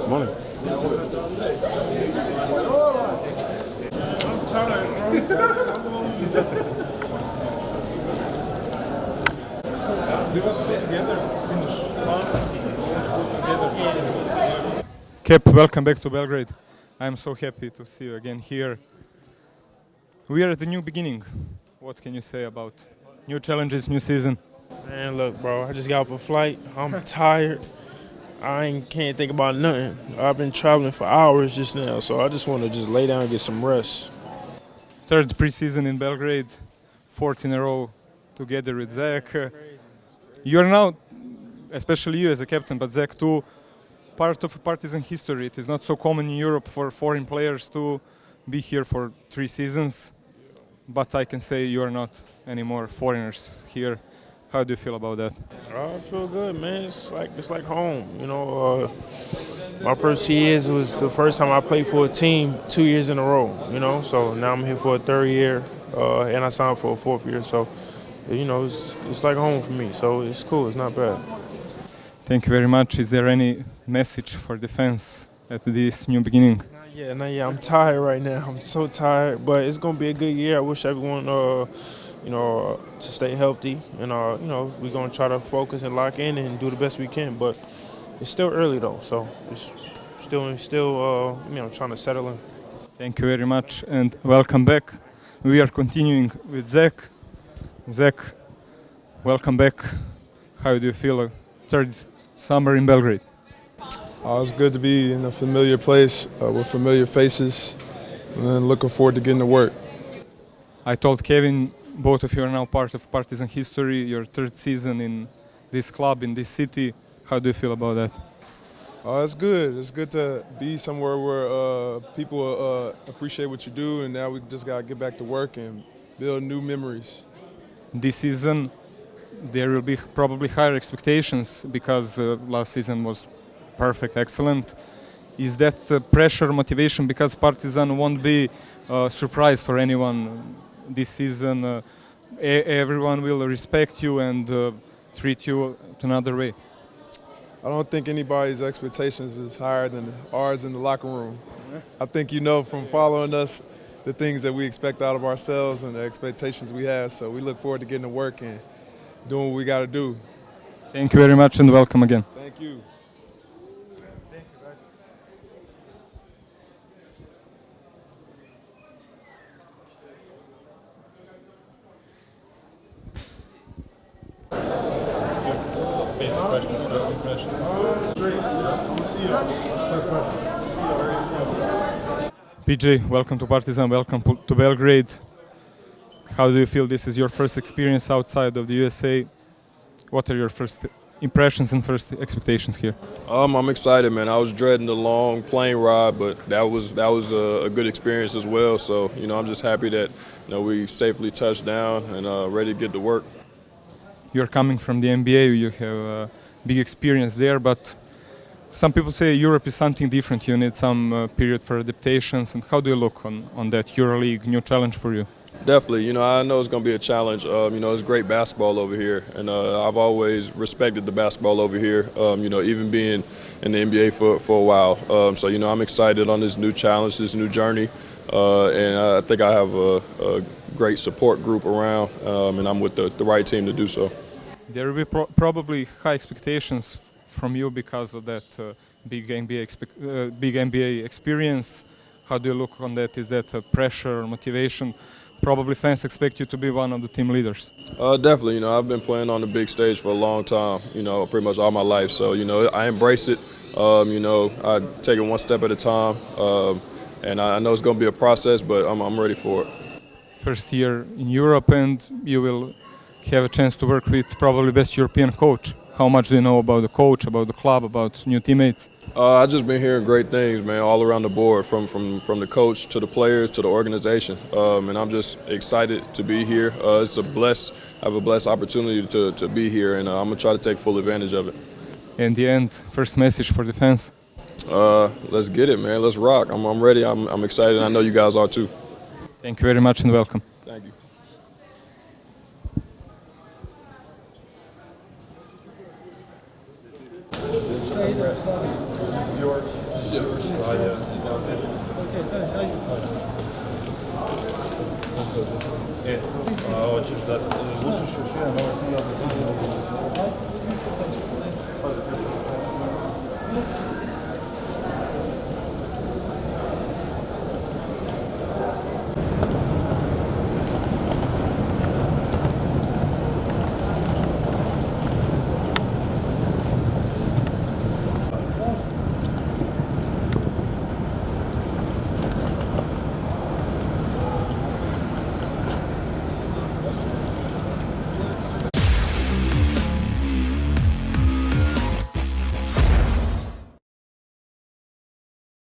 Molim. Kep, welcome back to Belgrade. I'm so happy to see you again here. We are at the new beginning. What can you say about new challenges, new season? Man, look, bro, I just got off a flight. I'm tired. Can't think about nothing. I've been traveling for hours just now, so I just want to just lay down and get some rest. Third preseason in Belgrade, fourth in a row together with Zek. You are now, especially you as a captain, but Zek too, part of Partizan history. It is not so common in Europe for foreign players to be here for 3 seasons, but I can say you are not anymore foreigners here. How do you feel about that? I feel good, man. It's like home. You know, my first 2 years was the first time I played for a team 2 years in a row. You know, so now I'm here for a 3rd year, and I signed for a 4th year. So, you know, it's like home for me. So it's cool. It's not bad. Thank you very much. Is there any message for the fans at this new beginning? Not yet. I'm tired right now. I'm so tired, but it's gonna be a good year. I wish everyone, to stay healthy, and we're gonna try to focus and lock in and do the best we can. But it's still early though, so it's still trying to settle in. Thank you very much and welcome back. We are continuing with Zek. Zek, welcome back. How do you feel? 3rd summer in Belgrade. It's good to be in a familiar place with familiar faces, and looking forward to getting to work. I told Kevin, both of you are now part of Partizan history, your 3rd season in this club, in this city. How do you feel about that? It's good. It's good to be somewhere where people appreciate what you do, and now we just got to get back to work and build new memories. This season, there will be probably higher expectations because last season was perfect, excellent. Is that pressure, motivation? Because Partizan won't be a surprise for anyone this season. Everyone will respect you and treat you another way. I don't think anybody's expectations is higher than ours in the locker room. I think you know from following us the things that we expect out of ourselves and the expectations we have. So we look forward to getting to work and doing what we got to do. Thank you very much and welcome again. Thank you. PJ, welcome to Partizan, welcome to Belgrade. How do you feel? This is your first experience outside of the USA. What are your first impressions and first expectations here? I'm excited, man. I was dreading the long plane ride, but that was a good experience as well. So, I'm just happy that we safely touched down and ready to get to work. You're coming from the NBA. You have a big experience there, but some people say Europe is something different. You need some period for adaptations. And how do you look on that EuroLeague, new challenge for you? Definitely. I know it's going to be a challenge. It's great basketball over here, and I've always respected the basketball over here, even being in the NBA for a while. So, I'm excited on this new challenge, this new journey, and I think I have a great support group around, and I'm with the right team to do so. There will be probably high expectations from you because of that big NBA experience. How do you look on that? Is that pressure or motivation? Probably fans expect you to be one of the team leaders. Definitely. I've been playing on the big stage for a long time, pretty much all my life. So, I embrace it. I take it one step at a time. And I know it's going to be a process, but I'm ready for it. First year in Europe, and you will have a chance to work with probably best European coach. How much do you know about the coach, about the club, about new teammates? I just been hearing great things, man, all around the board, from the coach to the players to the organization, and I'm just excited to be here. I have a blessed opportunity to be here, and I'm gonna try to take full advantage of it. In the end, first message for the fans. Let's get it, man. Let's rock. I'm ready. I'm excited. I know you guys are too. Thank you very much and welcome. Thank you. Hoćeš da vučeš još jedan ovaj